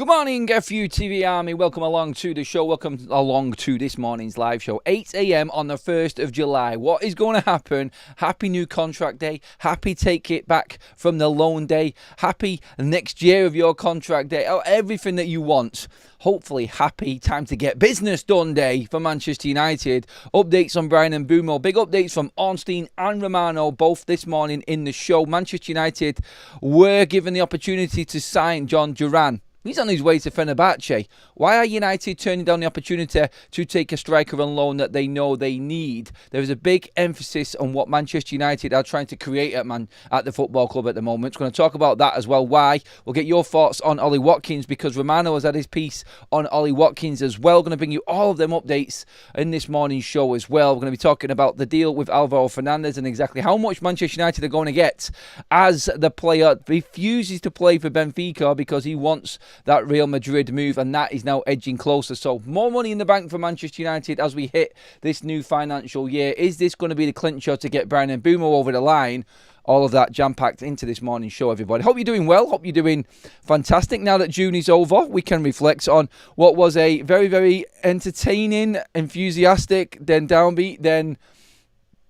Good morning, FUTV Army. Welcome along to the show. Welcome along to this morning's live show. 8 a.m. on the 1st of July. What is going to happen? Happy new contract day. Happy take it back from the loan day. Happy next year of your contract day. Oh, everything that you want. Hopefully happy time to get business done day for Manchester United. Updates on Brian and Mbeumo. Big updates from Ornstein and Romano both this morning in the show. Manchester United were given the opportunity to sign Jhon Duran. He's on his way to Fenerbahce. Why are United turning down the opportunity to take a striker on loan that they know they need? There is a big emphasis on what Manchester United are trying to create at the football club at the moment. We're going to talk about that as well. Why? We'll get your thoughts on Ollie Watkins because Romano has had his piece on Ollie Watkins as well. We're going to bring you all of them updates in this morning's show as well. We're going to be talking about the deal with Alvaro Fernandez and exactly how much Manchester United are going to get as the player refuses to play for Benfica because he wants that Real Madrid move, and that is now edging closer. So more money in the bank for Manchester United as we hit this new financial year. Is this going to be the clincher to get Brian and Mbeumo over the line? All of that jam-packed into this morning's show, everybody. Hope you're doing well. Hope you're doing fantastic. Now that June is over, we can reflect on what was a very, very entertaining, enthusiastic, then downbeat, then,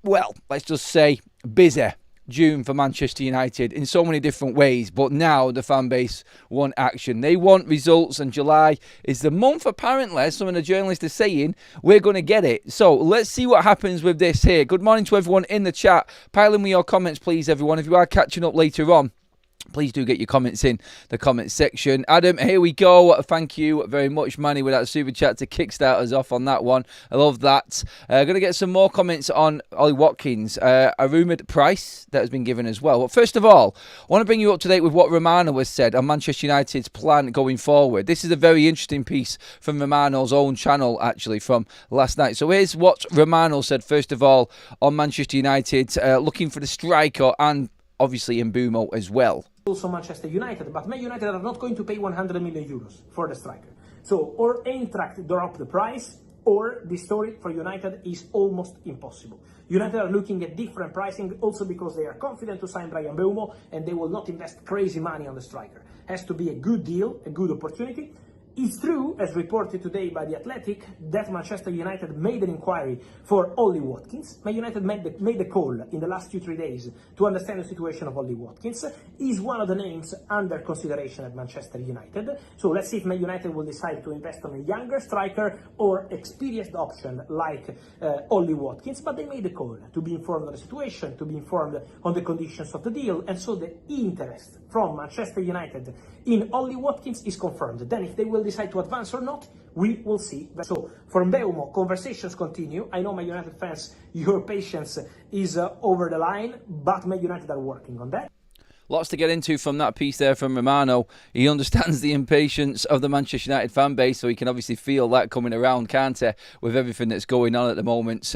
well, let's just say busy June for Manchester United in so many different ways, but now the fan base want action. They want results, and July is the month, apparently, some of the journalists are saying, we're going to get it. So let's see what happens with this here. Good morning to everyone in the chat. Pile in with your comments, please, everyone. If you are catching up later on, please do get your comments in the comments section. Adam, here we go. Thank you very much, Manny, with that super chat to kickstart us off on that one. I love that. Going to get some more comments on Ollie Watkins. A rumoured price that has been given as well. But first of all, I want to bring you up to date with what Romano has said on Manchester United's plan going forward. This is a very interesting piece from Romano's own channel, actually, from last night. So here's what Romano said, first of all, on Manchester United, looking for the striker and obviously Mbeumo as well. Also Manchester United, but Man United are not going to pay 100 million euros for the striker. So, or Eintracht drop the price, or the story for United is almost impossible. United are looking at different pricing also because they are confident to sign Brian Mbeumo and they will not invest crazy money on the striker. Has to be a good deal, a good opportunity. It's true, as reported today by The Athletic, that Manchester United made an inquiry for Ollie Watkins. Man United made the call in the last 2-3 days to understand the situation of Ollie Watkins. He's one of the names under consideration at Manchester United. So let's see if Man United will decide to invest on a younger striker or experienced option like Ollie Watkins. But they made the call to be informed of the situation, to be informed on the conditions of the deal. And so the interest from Manchester United in Ollie Watkins is confirmed. Then if they will decide to advance or not, we will see. So for Mbeumo, conversations continue. I know, my United fans, your patience is over the line, but Man United are working on that. Lots to get into from that piece there from Romano. He understands the impatience of the Manchester United fan base, so he can obviously feel that coming around, can't he, with everything that's going on at the moment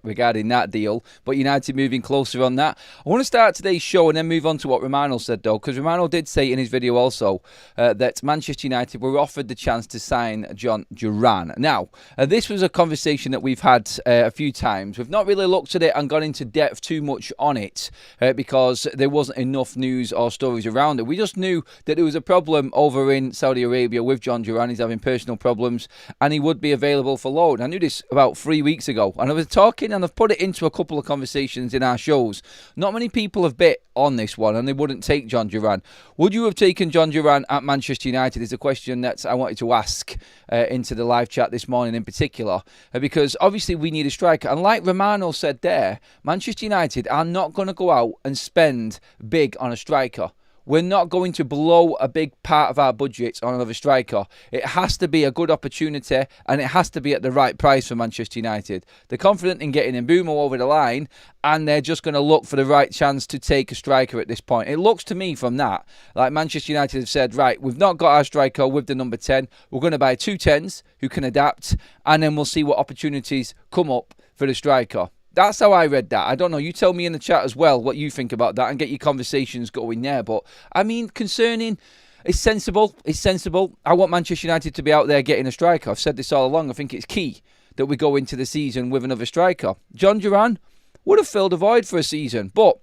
regarding that deal. But United moving closer on that. I want to start today's show and then move on to what Romano said, though, because Romano did say in his video also that Manchester United were offered the chance to sign Jhon Duran. Now, this was a conversation that we've had a few times. We've not really looked at it and gone into depth too much on it because there wasn't enough news or stories around it. We just knew that there was a problem over in Saudi Arabia with Jhon Duran. He's having personal problems and he would be available for loan. I knew this about 3 weeks ago and I was talking and I've put it into a couple of conversations in our shows. Not many people have bet on this one and they wouldn't take Jhon Duran. Would you have taken Jhon Duran at Manchester United is a question that I wanted to ask into the live chat this morning in particular because obviously we need a striker, and like Romano said there, Manchester United are not going to go out and spend big on a striker. We're not going to blow a big part of our budget on another striker. It has to be a good opportunity and it has to be at the right price for Manchester United. They're confident in getting Mbeumo over the line and they're just going to look for the right chance to take a striker at this point. It looks to me from that like Manchester United have said, right, we've not got our striker with the number 10. We're going to buy 2 10s who can adapt and then we'll see what opportunities come up for the striker. That's how I read that. I don't know. You tell me in the chat as well what you think about that and get your conversations going there. But, I mean, concerning, it's sensible. It's sensible. I want Manchester United to be out there getting a striker. I've said this all along. I think it's key that we go into the season with another striker. Jhon Duran would have filled a void for a season. But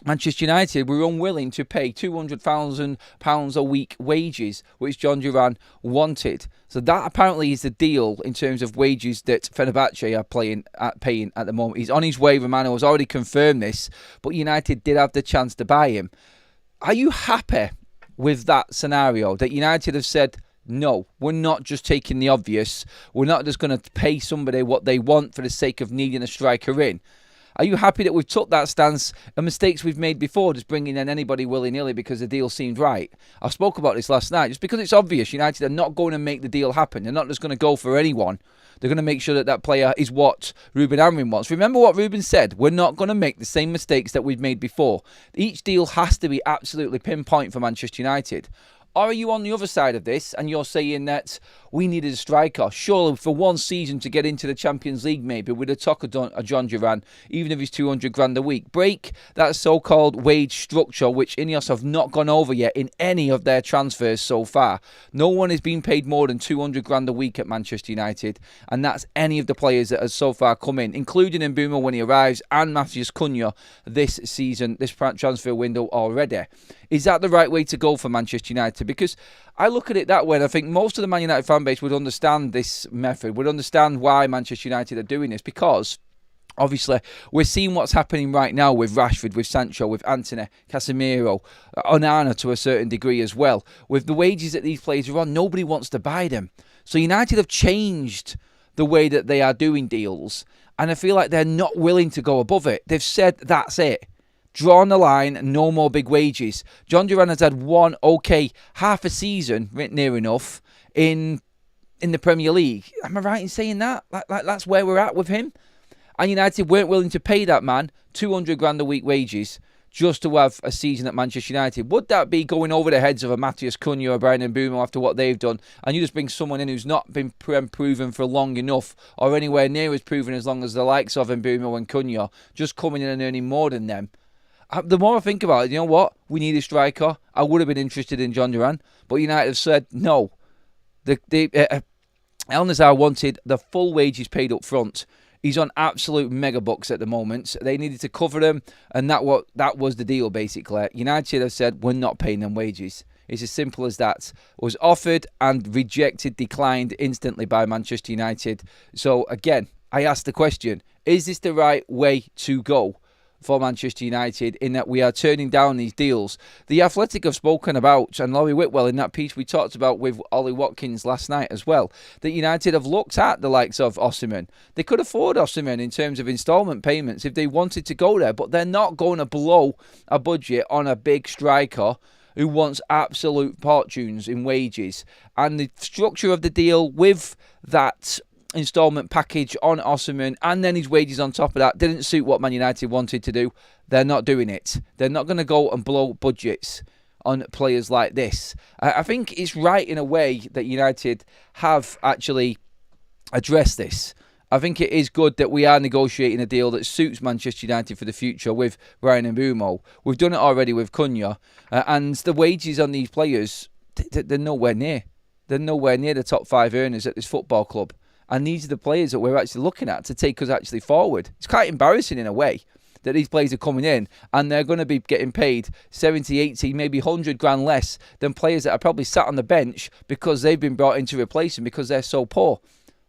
Manchester United were unwilling to pay £200,000 a week wages, which Jhon Duran wanted. So that apparently is the deal in terms of wages that Fenerbahce are paying at the moment. He's on his way. Romano has already confirmed this, but United did have the chance to buy him. Are you happy with that scenario, that United have said, no, we're not just taking the obvious. We're not just going to pay somebody what they want for the sake of needing a striker in? Are you happy that we've took that stance and mistakes we've made before, just bringing in anybody willy-nilly because the deal seemed right? I spoke about this last night. Just because it's obvious, United are not going to make the deal happen. They're not just going to go for anyone. They're going to make sure that that player is what Ruben Amorim wants. Remember what Ruben said. We're not going to make the same mistakes that we've made before. Each deal has to be absolutely pinpoint for Manchester United. Or are you on the other side of this and you're saying that we needed a striker? Surely for one season to get into the Champions League, maybe with a Jhon Duran, even if he's 200 grand a week. Break that so-called wage structure, which Ineos have not gone over yet in any of their transfers so far. No one has been paid more than 200 grand a week at Manchester United, and that's any of the players that have so far come in, including Mbeumo when he arrives and Matheus Cunha this season, this transfer window already. Is that the right way to go for Manchester United? Because I look at it that way, and I think most of the Man United fan base would understand this method, would understand why Manchester United are doing this, because obviously we're seeing what's happening right now with Rashford, with Sancho, with Antony, Casemiro, Onana to a certain degree as well. With the wages that these players are on, nobody wants to buy them. So United have changed the way that they are doing deals, and I feel like they're not willing to go above it. They've said that's it. Drawn the line, no more big wages. Jhon Duran has had one half a season, near enough, in the Premier League. Am I right in saying that? Like that's where we're at with him? And United weren't willing to pay that man 200 grand a week wages just to have a season at Manchester United. Would that be going over the heads of a Matheus Cunha or Brian Mbeumo after what they've done, and you just bring someone in who's not been proven for long enough or anywhere near as proven as long as the likes of Mbeumo and Cunha, just coming in and earning more than them? The more I think about it, you know what? We need a striker. I would have been interested in Jhon Duran, but United have said no. El Nazar wanted the full wages paid up front. He's on absolute mega bucks at the moment. They needed to cover him, and that was the deal, basically. United have said, we're not paying them wages. It's as simple as that. Was offered and rejected, declined instantly by Manchester United. So, again, I ask the question, is this the right way to go for Manchester United, in that we are turning down these deals? The Athletic have spoken about, and Laurie Whitwell in that piece we talked about with Ollie Watkins last night as well, that United have looked at the likes of Osimhen. They could afford Osimhen in terms of instalment payments if they wanted to go there, but they're not going to blow a budget on a big striker who wants absolute fortunes in wages. And the structure of the deal with that instalment package on Osimhen and then his wages on top of that didn't suit what Man United wanted to do. They're not doing it. They're not going to go and blow budgets on players like this. I think it's right in a way that United have actually addressed this. I think it is good that we are negotiating a deal that suits Manchester United for the future with Brian Mbeumo. We've done it already with Cunha, and the wages on these players, they're nowhere near. They're nowhere near the top 5 earners at this football club. And these are the players that we're actually looking at to take us actually forward. It's quite embarrassing in a way that these players are coming in and they're going to be getting paid 70, 80, maybe 100 grand less than players that are probably sat on the bench because they've been brought in to replace them because they're so poor.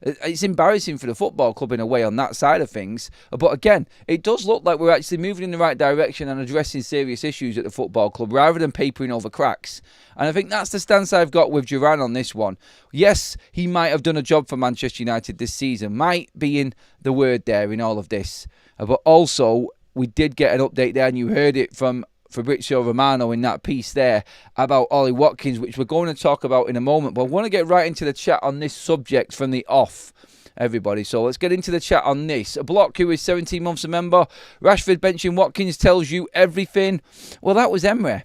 It's embarrassing for the football club in a way on that side of things. But again, it does look like we're actually moving in the right direction and addressing serious issues at the football club rather than papering over cracks. And I think that's the stance I've got with Duran on this one. Yes, he might have done a job for Manchester United this season. Might be in the word there in all of this. But also, we did get an update there, and you heard it from Fabrizio Romano in that piece there about Ollie Watkins, which we're going to talk about in a moment. But I want to get right into the chat on this subject from the off, everybody. So let's get into the chat on this. A Block, who is 17 months a member. Rashford benching Watkins tells you everything. Well, that was Emre.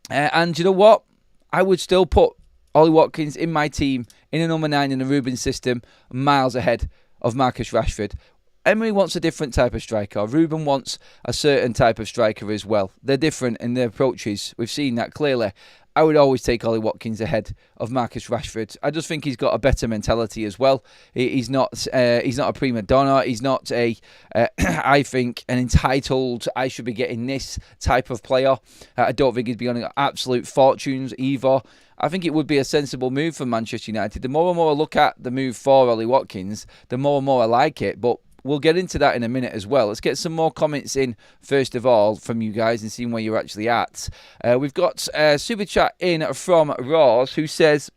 And you know what? I would still put Ollie Watkins in my team in a number 9 in the Ruben system, miles ahead of Marcus Rashford. Emery wants a different type of striker. Ruben wants a certain type of striker as well. They're different in their approaches. We've seen that clearly. I would always take Ollie Watkins ahead of Marcus Rashford. I just think he's got a better mentality as well. He's not a prima donna. He's not I think, an entitled, I should be getting this type of player. I don't think he'd be on absolute fortunes either. I think it would be a sensible move for Manchester United. The more and more I look at the move for Ollie Watkins, the more and more I like it. But we'll get into that in a minute as well. Let's get some more comments in, first of all, from you guys and seeing where you're actually at. We've got a super chat in from Ross, who says,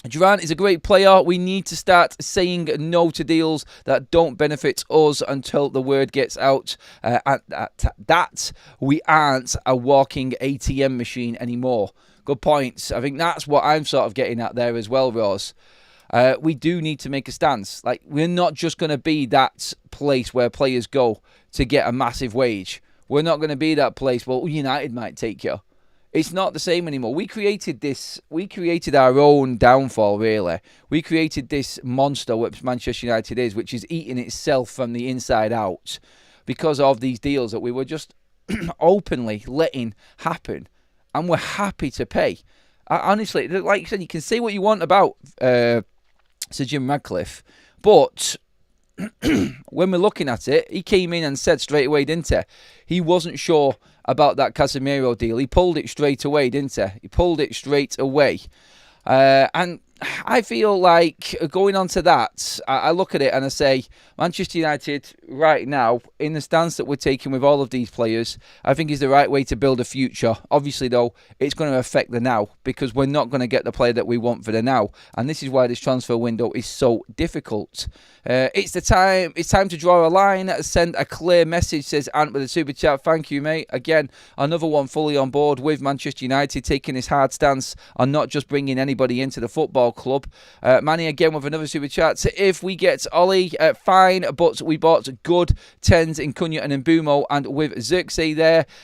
Durant is a great player. We need to start saying no to deals that don't benefit us until the word gets out that we aren't a walking ATM machine anymore. Good points. I think that's what I'm sort of getting at there as well, Ross. We do need to make a stance. Like, we're not just going to be that place where players go to get a massive wage. We're not going to be that place, well, United might take you. It's not the same anymore. We created this. We created our own downfall, really. We created this monster, which Manchester United is, which is eating itself from the inside out because of these deals that we were just openly letting happen. And we're happy to pay. Honestly, like you said, you can say what you want about Sir Jim Ratcliffe, but when we're looking at it, he came in and said straight away, didn't he? He wasn't sure about that Casemiro deal. He pulled it straight away, didn't he? He pulled it straight away. And I feel like going on to that, I look at it and I say, Manchester United right now, in the stance that we're taking with all of these players, I think is the right way to build a future. Obviously, though, it's going to affect the now because we're not going to get the player that we want for the now. And this is why this transfer window is so difficult. It's time to draw a line, send a clear message, says Ant with a super chat. Thank you, mate. Again, another one fully on board with Manchester United, taking this hard stance on not just bringing anybody into the football club. Manny again with another super chat. If we get Ollie, fine, but we bought good 10s in Cunha and Mbeumo, and with Xerxes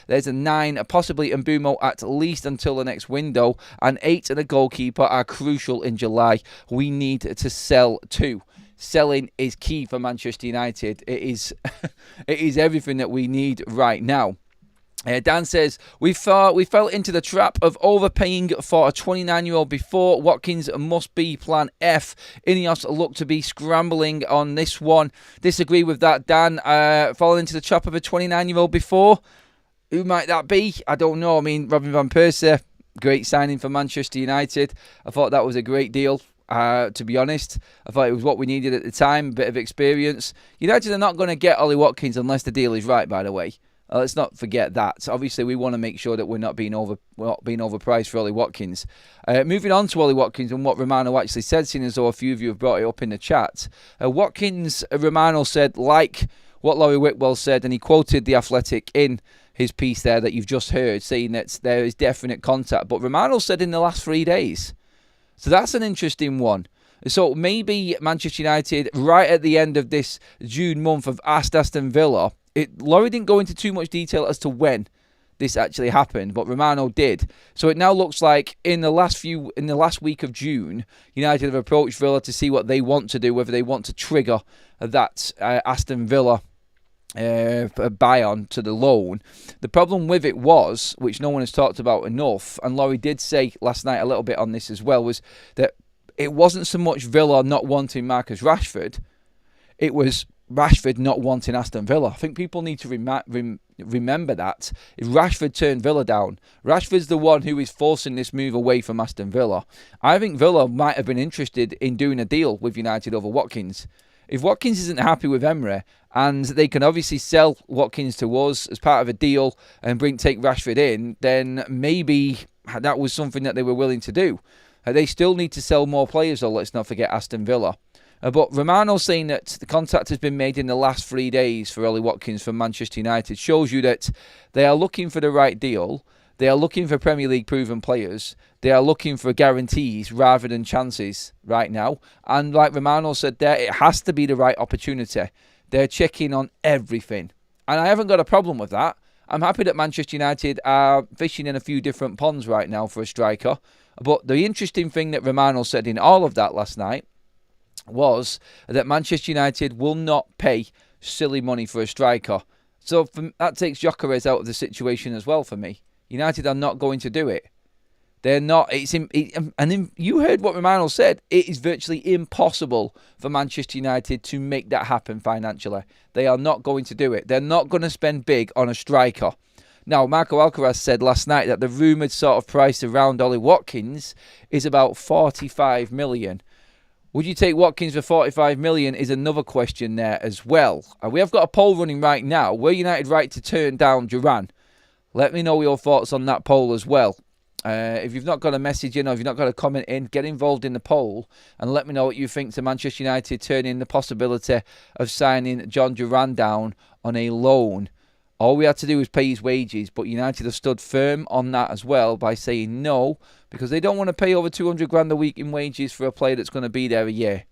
there's a 9, possibly Mbeumo at least until the next window, and 8 and a goalkeeper are crucial in July. We need to sell too. Selling is key for Manchester United. It is everything that we need right now. Dan says, we fell into the trap of overpaying for a 29-year-old before. Watkins must be plan F. Ineos look to be scrambling on this one. Disagree with that, Dan. Falling into the trap of a 29-year-old before. Who might that be? I don't know. I mean, Robin van Persie, great signing for Manchester United. I thought that was a great deal. To be honest, I thought it was what we needed at the time, a bit of experience. United are not going to get Ollie Watkins unless the deal is right, by the way. Let's not forget that. So obviously, we want to make sure that we're not being overpriced for Ollie Watkins. Moving on to Ollie Watkins and what Romano actually said, seeing as though a few of you have brought it up in the chat. Watkins, Romano said, like what Laurie Whitwell said, and he quoted The Athletic in his piece there that you've just heard, saying that there is definite contact. But Romano said in the last 3 days. So that's an interesting one. So maybe Manchester United, right at the end of this June month, have asked Aston Villa. Laurie didn't go into too much detail as to when this actually happened, but Romano did. So it now looks like in the last week of June, United have approached Villa to see what they want to do, whether they want to trigger that Aston Villa buy on to the loan. The problem with it was, which no one has talked about enough, and Laurie did say last night a little bit on this as well, was that it wasn't so much Villa not wanting Marcus Rashford, it was Rashford not wanting Aston Villa. I think people need to remember that. If Rashford turned Villa down, Rashford's the one who is forcing this move away from Aston Villa. I think Villa might have been interested in doing a deal with United over Watkins. If Watkins isn't happy with Emery, and they can obviously sell Watkins to us as part of a deal and take Rashford in, then maybe that was something that they were willing to do. They still need to sell more players, though, let's not forget Aston Villa. But Romano saying that the contact has been made in the last 3 days for Ollie Watkins from Manchester United shows you that they are looking for the right deal. They are looking for Premier League proven players. They are looking for guarantees rather than chances right now. And like Romano said there, it has to be the right opportunity. They're checking on everything. And I haven't got a problem with that. I'm happy that Manchester United are fishing in a few different ponds right now for a striker. But the interesting thing that Romano said in all of that last night was that Manchester United will not pay silly money for a striker. So that takes Gyökeres out of the situation as well for me. United are not going to do it. They're not. You heard what Romano said. It is virtually impossible for Manchester United to make that happen financially. They are not going to do it. They're not going to spend big on a striker. Now, Marco Alcaraz said last night that the rumoured sort of price around Ollie Watkins is about 45 million. Would you take Watkins for 45 million is another question there as well. We have got a poll running right now. Were United right to turn down Duran? Let me know your thoughts on that poll as well. If you've not got a message in or if you've not got a comment in, get involved in the poll and let me know what you think to Manchester United turning the possibility of signing Jhon Duran down on a loan. All we had to do was pay his wages, but United have stood firm on that as well by saying no, because they don't want to pay over 200 grand a week in wages for a player that's going to be there a year.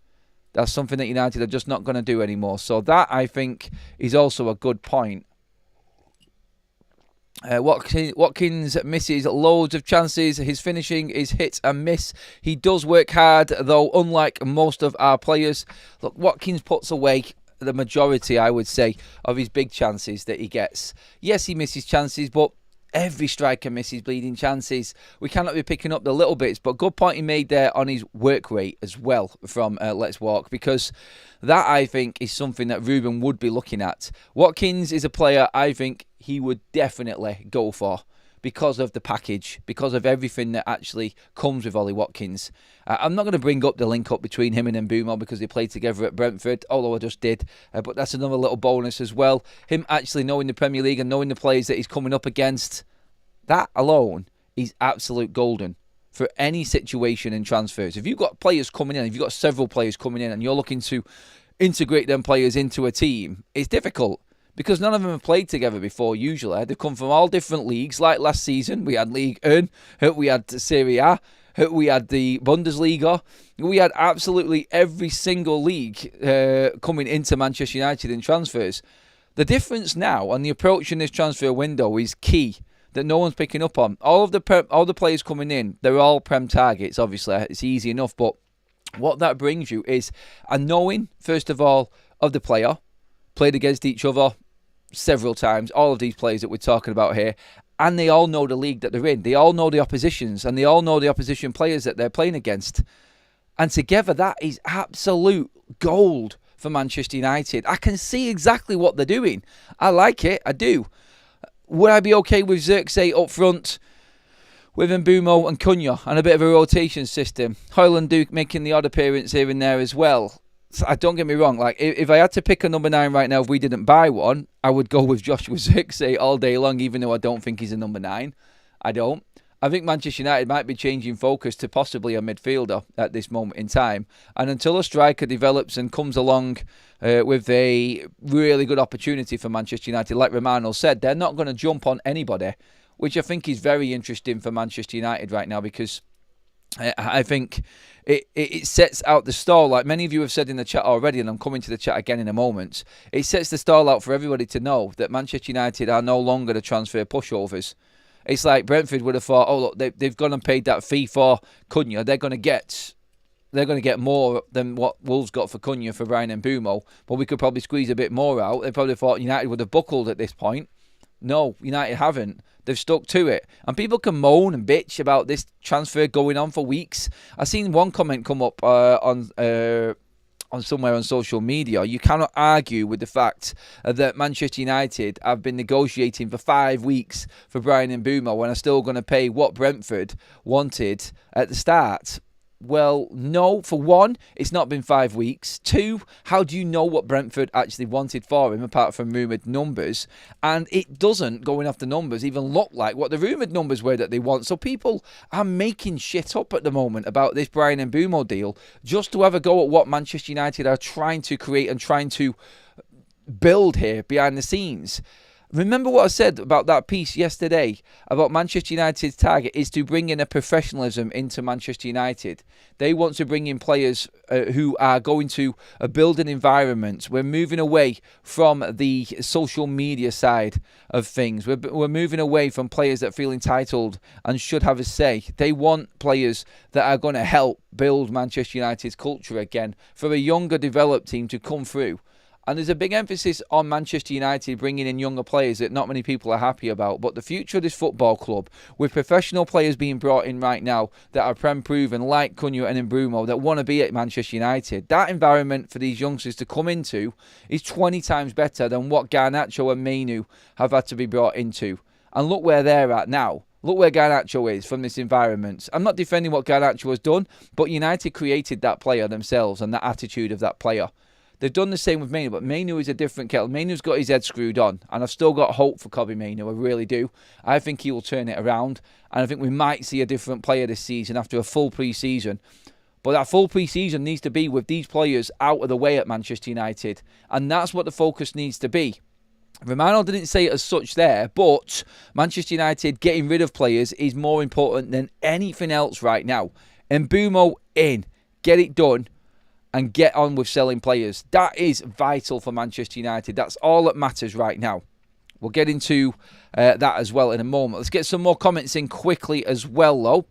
That's something that United are just not going to do anymore. So that, I think, is also a good point. Watkins misses loads of chances. His finishing is hit and miss. He does work hard, though, unlike most of our players. Look, Watkins puts away the majority, I would say, of his big chances that he gets. Yes, he misses chances, but every striker misses bleeding chances. We cannot be picking up the little bits, but good point he made there on his work rate as well from Let's Walk, because that, I think, is something that Ruben would be looking at. Watkins is a player I think he would definitely go for because of the package, because of everything that actually comes with Ollie Watkins. I'm not going to bring up the link up between him and Mbeumo because they played together at Brentford, although I just did. But that's another little bonus as well. Him actually knowing the Premier League and knowing the players that he's coming up against, that alone is absolute golden for any situation in transfers. If you've got players coming in, if you've got several players coming in and you're looking to integrate them players into a team, it's difficult. Because none of them have played together before, usually. They've come from all different leagues. Like last season, we had Ligue 1, we had Serie A, we had the Bundesliga. We had absolutely every single league coming into Manchester United in transfers. The difference now and the approach in this transfer window is key that no one's picking up on. All the players coming in, they're all Prem targets, obviously. It's easy enough, but what that brings you is a knowing, first of all, of the player, played against each other several times, all of these players that we're talking about here, and they all know the league that they're in. They all know the oppositions, and they all know the opposition players that they're playing against. And together, that is absolute gold for Manchester United. I can see exactly what they're doing. I like it, I do. Would I be okay with Xerxes up front with Mbeumo and Cunha and a bit of a rotation system? Højlund Duke making the odd appearance here and there as well. Don't get me wrong, like if I had to pick a number 9 right now, if we didn't buy one, I would go with Joshua Zirkzee all day long, even though I don't think he's a number 9. I don't. I think Manchester United might be changing focus to possibly a midfielder at this moment in time. And until a striker develops and comes along with a really good opportunity for Manchester United, like Romano said, they're not going to jump on anybody, which I think is very interesting for Manchester United right now, because I think it sets out the stall, like many of you have said in the chat already, and I'm coming to the chat again in a moment. It sets the stall out for everybody to know that Manchester United are no longer the transfer pushovers. It's like Brentford would have thought, oh look, they've gone and paid that fee for Cunha. They're going to get more than what Wolves got for Cunha for Bryan Mbeumo, but we could probably squeeze a bit more out. They probably thought United would have buckled at this point. No, United haven't. They've stuck to it. And people can moan and bitch about this transfer going on for weeks. I've seen one comment come up on somewhere on social media. You cannot argue with the fact that Manchester United have been negotiating for 5 weeks for Bryan Mbeumo and are still going to pay what Brentford wanted at the start. Well, no. For one, it's not been 5 weeks. 2, how do you know what Brentford actually wanted for him apart from rumoured numbers? And it doesn't, going off the numbers, even look like what the rumoured numbers were that they want. So people are making shit up at the moment about this Bryan Mbeumo deal just to have a go at what Manchester United are trying to create and trying to build here behind the scenes. Remember what I said about that piece yesterday about Manchester United's target is to bring in a professionalism into Manchester United. They want to bring in players who are going to build an environment. We're moving away from the social media side of things. We're moving away from players that feel entitled and should have a say. They want players that are going to help build Manchester United's culture again for a younger developed team to come through. And there's a big emphasis on Manchester United bringing in younger players that not many people are happy about. But the future of this football club, with professional players being brought in right now that are Prem proven, like Cunha and Mbeumo, that want to be at Manchester United, that environment for these youngsters to come into is 20 times better than what Garnacho and Mainu have had to be brought into. And look where they're at now. Look where Garnacho is from this environment. I'm not defending what Garnacho has done, but United created that player themselves and that attitude of that player. They've done the same with Mainu, but Mainu is a different kettle. Mainu's got his head screwed on, and I've still got hope for Kobbie Mainu. I really do. I think he will turn it around, and I think we might see a different player this season after a full pre-season. But that full pre-season needs to be with these players out of the way at Manchester United, and that's what the focus needs to be. Romano didn't say it as such there, but Manchester United getting rid of players is more important than anything else right now. Mbeumo in, get it done, and get on with selling players. That is vital for Manchester United. That's all that matters right now. We'll get into that as well in a moment. Let's get some more comments in quickly as well, though.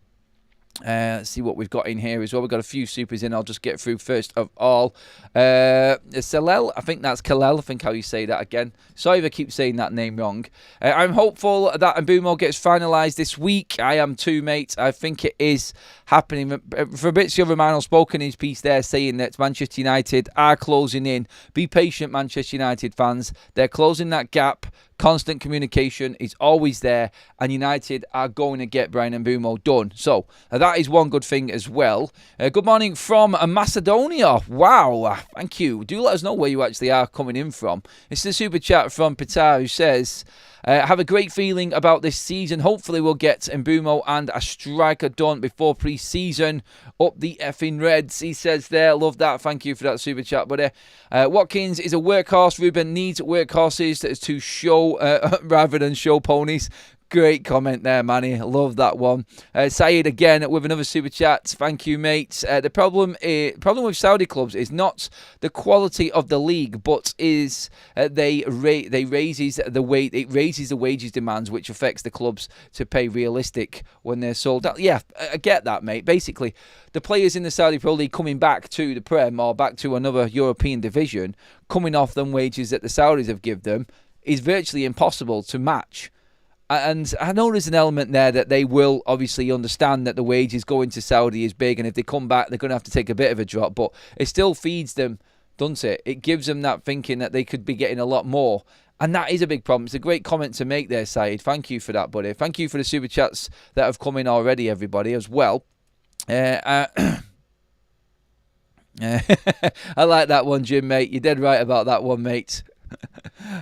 Let's see what we've got in here as well. We've got a few supers in. I'll just get through first of all. Salel, I think that's Kalel. I think how you say that again. Sorry if I keep saying that name wrong. I'm hopeful that Mbeumo gets finalised this week. I am too, mate. I think it is happening. Fabrizio Romano spoke in his piece there saying that Manchester United are closing in. Be patient, Manchester United fans. They're closing that gap. Constant communication is always there, and United are going to get Bryan Mbeumo done. So that is one good thing as well. Good morning from Macedonia. Wow, thank you. Do let us know where you actually are coming in from. It's the super chat from Petar who says, have a great feeling about this season. Hopefully we'll get Mbeumo and a striker done before pre-season. Up the effing Reds, he says there. Love that. Thank you for that super chat, buddy. Watkins is a workhorse. Ruben needs workhorses to show rather than show ponies. Great comment there, Manny. Love that one. Syed again with another super chat. Thank you, mate. The problem with Saudi clubs is not the quality of the league, but is it raises the wages demands, which affects the clubs to pay realistic when they're sold out. Yeah, I get that, mate. Basically, the players in the Saudi Pro League coming back to the Prem or back to another European division, coming off them wages that the Saudis have given them, is virtually impossible to match. And I know there's an element there that they will obviously understand that the wages going to Saudi is big, and if they come back, they're going to have to take a bit of a drop. But it still feeds them, doesn't it? It gives them that thinking that they could be getting a lot more. And that is a big problem. It's a great comment to make there, Saeed. Thank you for that, buddy. Thank you for the super chats that have come in already, everybody, as well. I like that one, Jim, mate. You're dead right about that one, mate.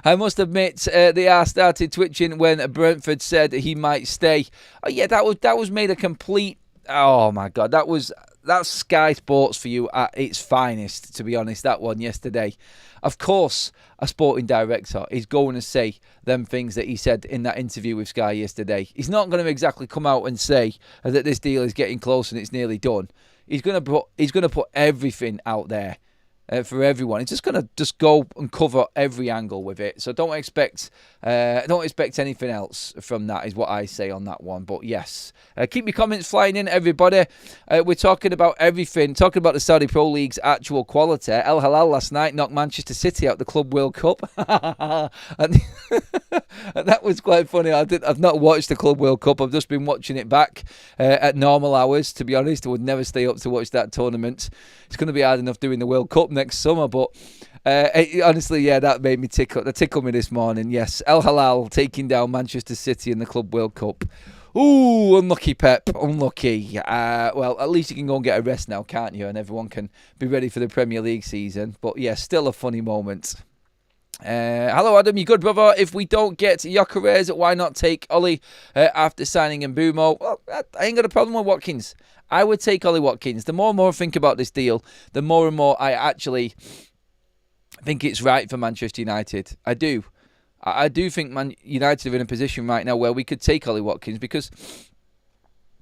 I must admit, they are started twitching when Brentford said he might stay. Oh yeah, that was made a complete. Oh my God, that's Sky Sports for you at its finest. To be honest, that one yesterday. Of course, a sporting director is going to say them things that he said in that interview with Sky yesterday. He's not going to exactly come out and say that this deal is getting close and it's nearly done. He's going to put everything out there. For everyone, it's just going to go and cover every angle with it. So don't expect anything else from that, is what I say on that one. But yes, keep your comments flying in, everybody. We're talking about everything. Talking about the Saudi Pro League's actual quality. El Hilal last night knocked Manchester City out the Club World Cup, and that was quite funny. I've not watched the Club World Cup. I've just been watching it back at normal hours. To be honest, I would never stay up to watch that tournament. It's going to be hard enough doing the World Cup next summer, but honestly, yeah, that made me tickle. That tickled me this morning. Yes, El Hilal taking down Manchester City in the Club World Cup. Ooh, unlucky, Pep. Unlucky. Well, at least you can go and get a rest now, can't you? And everyone can be ready for the Premier League season. But yeah, still a funny moment. Hello, Adam. You good, brother? If we don't get Gyökeres, why not take Ollie after signing Mbeumo? Well, I ain't got a problem with Watkins. I would take Ollie Watkins. The more and more I think about this deal, the more and more I actually think it's right for Manchester United. I do. I do think Man United are in a position right now where we could take Ollie Watkins, because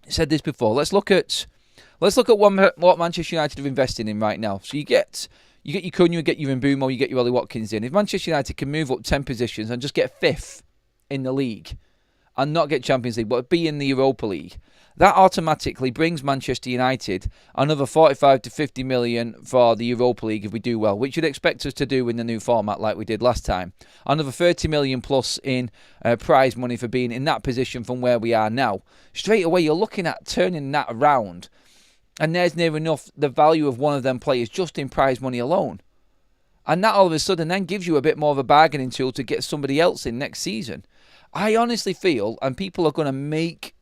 I said this before. Let's look at what Manchester United are investing in right now. So you get your Cunha, you get your Mbeumo, you get your Ollie Watkins in. If Manchester United can move up 10 positions and just get 5th in the league, and not get Champions League, but be in the Europa League, that automatically brings Manchester United another 45 to 50 million for the Europa League if we do well, which you'd expect us to do in the new format like we did last time. Another 30 million plus in prize money for being in that position from where we are now. Straight away, you're looking at turning that around, and there's near enough the value of one of them players just in prize money alone. And that all of a sudden then gives you a bit more of a bargaining tool to get somebody else in next season. I honestly feel, and people are going to make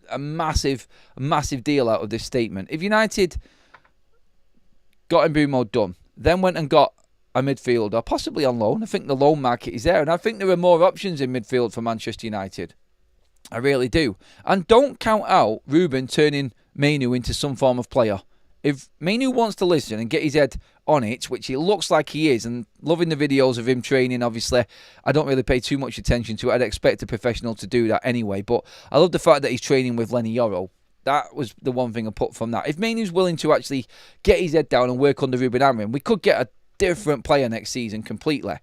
a massive deal out of this statement. If United got Mbeumo done, then went and got a midfielder, possibly on loan, I think the loan market is there, and I think there are more options in midfield for Manchester United. I really do. And don't count out Ruben turning Mbeumo into some form of player. If Mbeumo wants to listen and get his head on it, which it looks like he is, and loving the videos of him training, obviously, I don't really pay too much attention to it. I'd expect a professional to do that anyway, but I love the fact that he's training with Lenny Yoro. That was the one thing I put from that. If Mbeumo's willing to actually get his head down and work under Ruben Amorim, we could get a different player next season completely.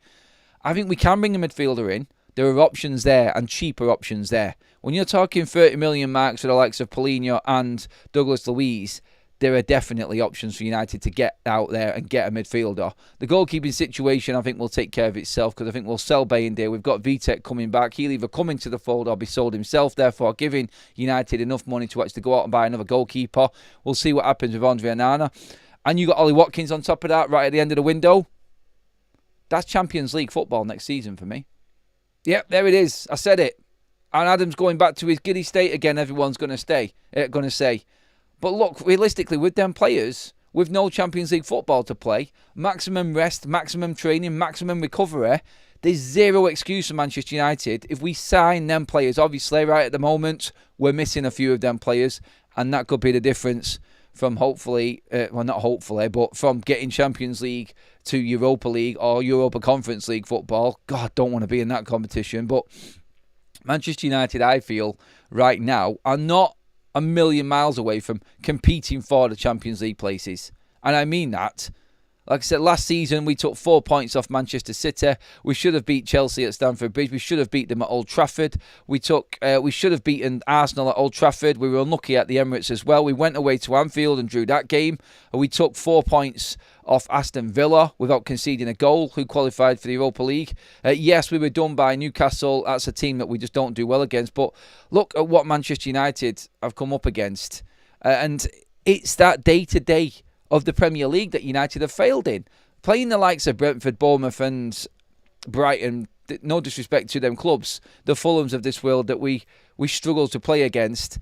I think we can bring a midfielder in. There are options there and cheaper options there. When you're talking 30 million marks for the likes of Paulinho and Douglas Luiz, there are definitely options for United to get out there and get a midfielder. The goalkeeping situation, I think, will take care of itself, because I think we'll sell Bayindir. We've got Vitek coming back. He'll either come into the fold or be sold himself, therefore giving United enough money to actually go out and buy another goalkeeper. We'll see what happens with Andre Onana. And you got Ollie Watkins on top of that right at the end of the window. That's Champions League football next season for me. Yep, there it is. I said it. And Adam's going back to his giddy state again, everyone's going to say. But look, realistically, with them players, with no Champions League football to play, maximum rest, maximum training, maximum recovery, there's zero excuse for Manchester United if we sign them players. Obviously, right at the moment, we're missing a few of them players, and that could be the difference from from getting Champions League to Europa League or Europa Conference League football. God, don't want to be in that competition. But Manchester United, I feel, right now, are not a million miles away from competing for the Champions League places. And I mean that. Like I said, last season we took 4 points off Manchester City. We should have beat Chelsea at Stamford Bridge. We should have beat them at Old Trafford. We should have beaten Arsenal at Old Trafford. We were unlucky at the Emirates as well. We went away to Anfield and drew that game. And we took 4 points off Aston Villa without conceding a goal, who qualified for the Europa League. Yes, we were done by Newcastle. That's a team that we just don't do well against. But look at what Manchester United have come up against. And it's that day-to-day of the Premier League that United have failed in. Playing the likes of Brentford, Bournemouth and Brighton, no disrespect to them clubs, the Fulhams of this world that we struggle to play against.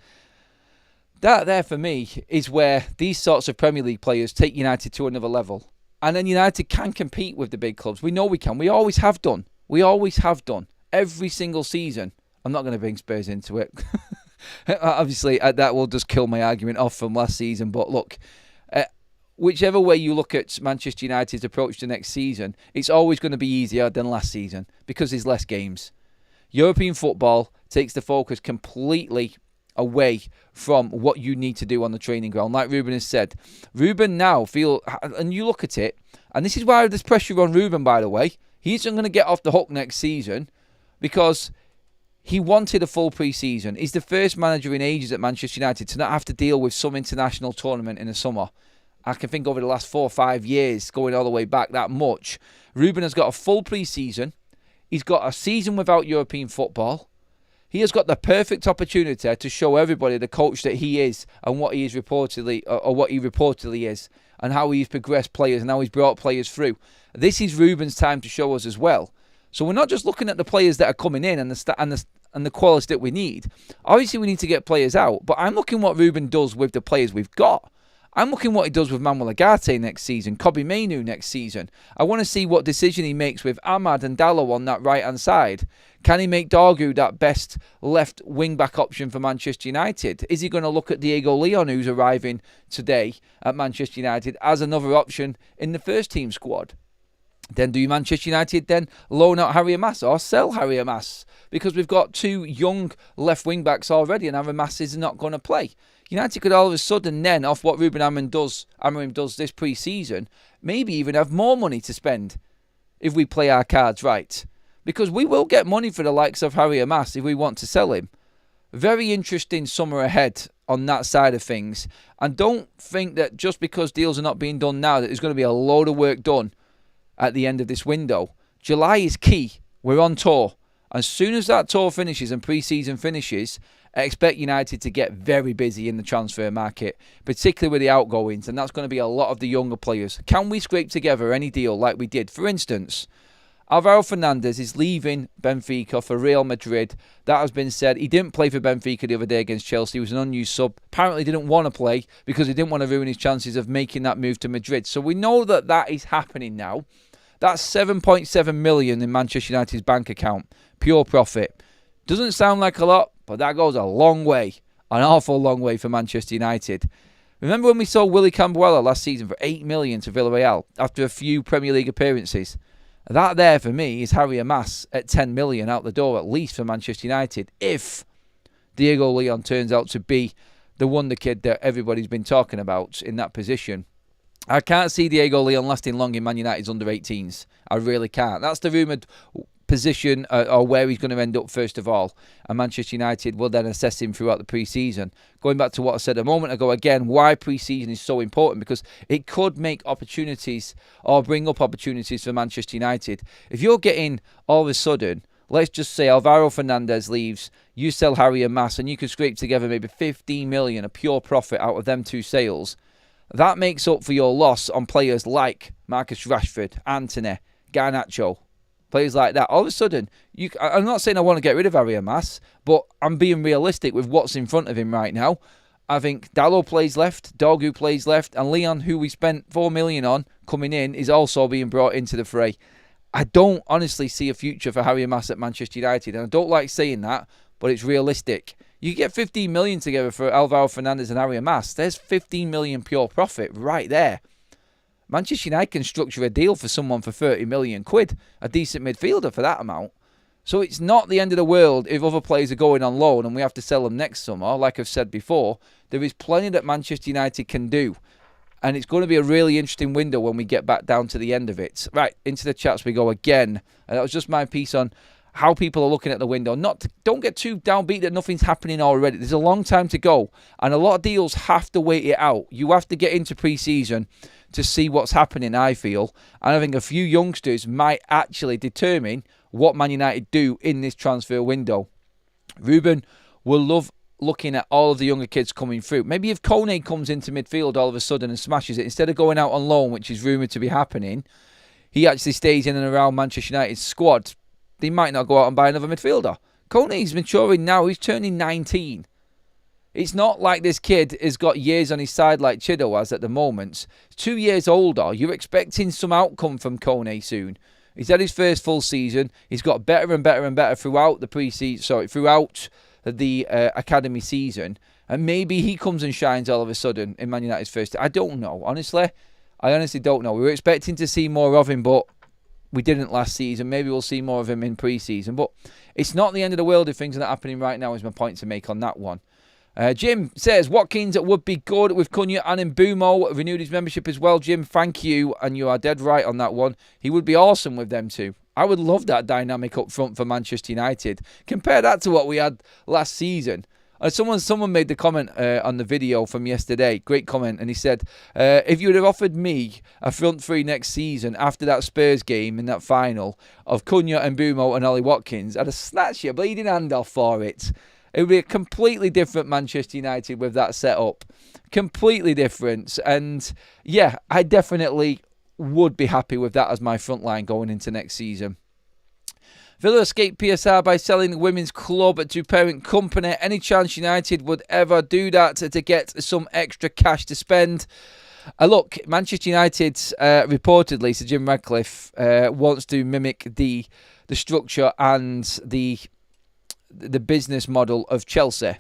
That there for me is where these sorts of Premier League players take United to another level. And then United can compete with the big clubs. We know we can. We always have done. Every single season. I'm not going to bring Spurs into it. Obviously, that will just kill my argument off from last season. But look, whichever way you look at Manchester United's approach to next season, it's always going to be easier than last season because there's less games. European football takes the focus completely away from what you need to do on the training ground. Like Ruben has said, Ruben now and you look at it, and this is why there's pressure on Ruben, by the way. He isn't going to get off the hook next season because he wanted a full pre-season. He's the first manager in ages at Manchester United to not have to deal with some international tournament in the summer. I can think over the last 4 or 5 years, going all the way back that much. Ruben has got a full pre-season. He's got a season without European football. He has got the perfect opportunity to show everybody the coach that he is and what he is reportedly, or what he reportedly is, and how he's progressed players and how he's brought players through. This is Ruben's time to show us as well. So we're not just looking at the players that are coming in and the quality that we need. Obviously, we need to get players out, but I'm looking what Ruben does with the players we've got. I'm looking what he does with Manuel Ugarte next season, Kobbie Mainoo next season. I want to see what decision he makes with Ahmad and Dalot on that right-hand side. Can he make Dorgu that best left wing-back option for Manchester United? Is he going to look at Diego Leon, who's arriving today at Manchester United, as another option in the first-team squad? Then do Manchester United then loan out Harry Amass or sell Harry Amass? Because we've got 2 young left wing-backs already and Harry Amass is not going to play. United could all of a sudden then, off what Ruben Amorim does this pre-season, maybe even have more money to spend if we play our cards right. because we will get money for the likes of Harry Hamas if we want to sell him. Very interesting summer ahead on that side of things. And don't think that just because deals are not being done now that there's going to be a load of work done at the end of this window. July is key. We're on tour. As soon as that tour finishes and pre-season finishes, I expect United to get very busy in the transfer market, particularly with the outgoings, and that's going to be a lot of the younger players. Can we scrape together any deal like we did? For instance, Alvaro Fernandez is leaving Benfica for Real Madrid. That has been said. He didn't play for Benfica the other day against Chelsea. He was an unused sub. Apparently didn't want to play because he didn't want to ruin his chances of making that move to Madrid. So we know that that is happening now. That's 7.7 million in Manchester United's bank account. Pure profit. Doesn't sound like a lot, but that goes a long way. An awful long way for Manchester United. Remember when we sold Willy Cambuella last season for 8 million to Villarreal after a few Premier League appearances? That there, for me, is Harry Hamas at 10 million out the door, at least for Manchester United, if Diego Leon turns out to be the wonder kid that everybody's been talking about in that position. I can't see Diego Leon lasting long in Man United's under-18s. I really can't. That's the rumoured position or where he's going to end up first of all, and Manchester United will then assess him throughout the pre-season. Going back to what I said a moment ago, again, why pre-season is so important, because it could make opportunities or bring up opportunities for Manchester United. If you're getting all of a sudden, let's just say Alvaro Fernandez leaves, you sell Harry Hamas, and you could scrape together maybe 15 million, a pure profit out of them two sales. That makes up for your loss on players like Marcus Rashford, Antony, Garnacho, players like that. All of a sudden, I'm not saying I want to get rid of Harry Hamas, but I'm being realistic with what's in front of him right now. I think Dalot plays left, Dorgu plays left, and Leon, who we spent 4 million on coming in, is also being brought into the fray. I don't honestly see a future for Harry Hamas at Manchester United, and I don't like saying that, but it's realistic. You get 15 million together for Alvaro Fernandez and Harry Hamas. There's 15 million pure profit right there. Manchester United can structure a deal for someone for 30 million quid, a decent midfielder for that amount. So it's not the end of the world if other players are going on loan and we have to sell them next summer. Like I've said before, there is plenty that Manchester United can do. And it's going to be a really interesting window when we get back down to the end of it. Right, into the chats we go again. And that was just my piece on how people are looking at the window. Don't get too downbeat that nothing's happening already. There's a long time to go. And a lot of deals have to wait it out. You have to get into pre-season to see what's happening, I feel. And I think a few youngsters might actually determine what Man United do in this transfer window. Ruben will love looking at all of the younger kids coming through. Maybe if Kone comes into midfield all of a sudden and smashes it, instead of going out on loan, which is rumoured to be happening, he actually stays in and around Manchester United's squad. They might not go out and buy another midfielder. Kone's maturing now. He's turning 19. It's not like this kid has got years on his side like Chido has at the moment. He's 2 years older. You're expecting some outcome from Kone soon. He's had his first full season. He's got better and better and better throughout the pre-season. Throughout the academy season. And maybe he comes and shines all of a sudden in Man United's first. I don't know. Honestly, I honestly don't know. We were expecting to see more of him, but we didn't last season. Maybe we'll see more of him in pre-season. But it's not the end of the world if things are not happening right now, is my point to make on that one. Jim says, Watkins would be good with Cunha and Mbeumo. Renewed his membership as well. Jim, thank you. And you are dead right on that one. He would be awesome with them two. I would love that dynamic up front for Manchester United. Compare that to what we had last season. Someone made the comment on the video from yesterday. Great comment. And he said, if you would have offered me a front three next season after that Spurs game in that final of Cunha and Mbeumo and Ollie Watkins, I'd have snatched your bleeding hand off for it. It would be a completely different Manchester United with that setup. Completely different. And yeah, I definitely would be happy with that as my front line going into next season. Villa escaped PSR by selling the women's club to parent company. Any chance United would ever do that to get some extra cash to spend? Look, Manchester United reportedly, Sir Jim Radcliffe, wants to mimic the structure and the business model of Chelsea.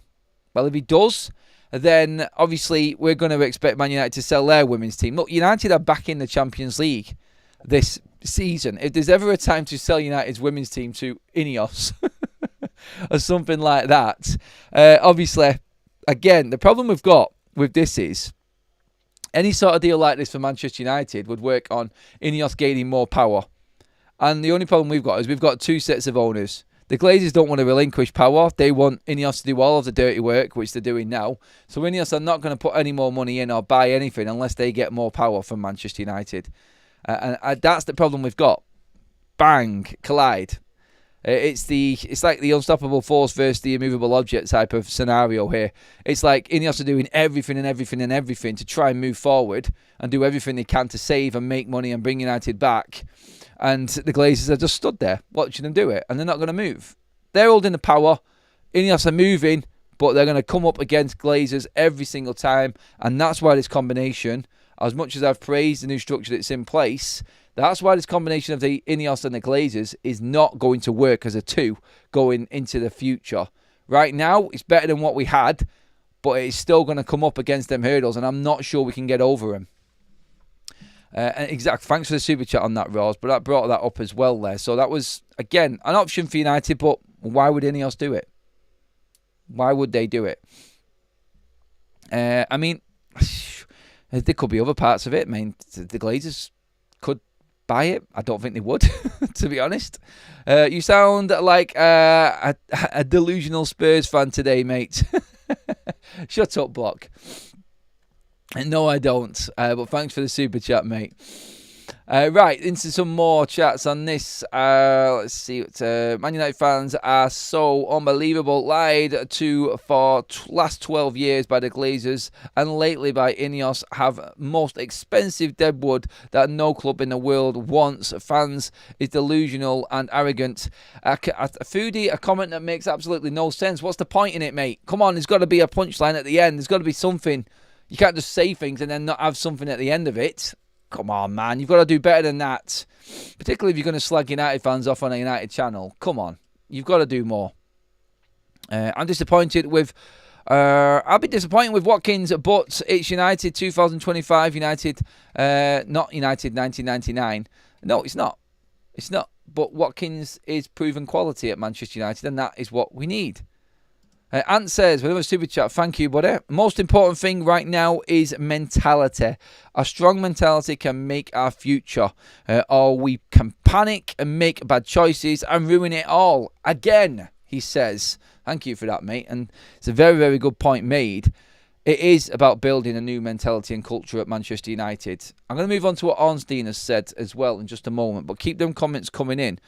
Well, if he does, then obviously we're going to expect Man United to sell their women's team. Look, United are back in the Champions League this season. If there's ever a time to sell United's women's team to Ineos or something like that, obviously, again, the problem we've got with this is any sort of deal like this for Manchester United would work on Ineos gaining more power. And the only problem we've got is we've got two sets of owners. The Glazers don't want to relinquish power. They want Ineos to do all of the dirty work, which they're doing now. So Ineos are not going to put any more money in or buy anything unless they get more power from Manchester United. And that's the problem we've got. Bang, collide. It's like the unstoppable force versus the immovable object type of scenario here. It's like Ineos are doing everything to try and move forward and do everything they can to save and make money and bring United back. And the Glazers are just stood there watching them do it, and they're not going to move. They're holding the power. Ineos are moving, but they're going to come up against Glazers every single time, and that's why this combination, as much as I've praised the new structure that's in place, that's why this combination of the Ineos and the Glazers is not going to work as a two going into the future. Right now, it's better than what we had, but it's still going to come up against them hurdles, and I'm not sure we can get over them. Exactly. Thanks for the super chat on that, Ross. But I brought that up as well there. So that was, again, an option for United, but why would Ineos do it? Why would they do it? I mean, there could be other parts of it. I mean, the Glazers could buy it. I don't think they would, to be honest. You sound like a delusional Spurs fan today, mate. Shut up, Block. No, I don't. But thanks for the super chat, mate. Right, into some more chats on this. Let's see. Man United fans are so unbelievable. Lied to for last 12 years by the Glazers and lately by Ineos. Have most expensive deadwood that no club in the world wants. Fans is delusional and arrogant. A foodie, a comment that makes absolutely no sense. What's the point in it, mate? Come on, there's got to be a punchline at the end. There's got to be something. You can't just say things and then not have something at the end of it. Come on, man. You've got to do better than that. Particularly if you're going to slag United fans off on a United channel. Come on. You've got to do more. I'm disappointed with... I'll be disappointed with Watkins, but it's United 2025. United, not United 1999. No, it's not. It's not. But Watkins is proven quality at Manchester United, and that is what we need. Ant says, with a super chat, thank you, buddy. Most important thing right now is mentality. A strong mentality can make our future. Or we can panic and make bad choices and ruin it all. Again, he says. Thank you for that, mate. And it's a very, very good point made. It is about building a new mentality and culture at Manchester United. I'm going to move on to what Ornstein has said as well in just a moment, but keep them comments coming in.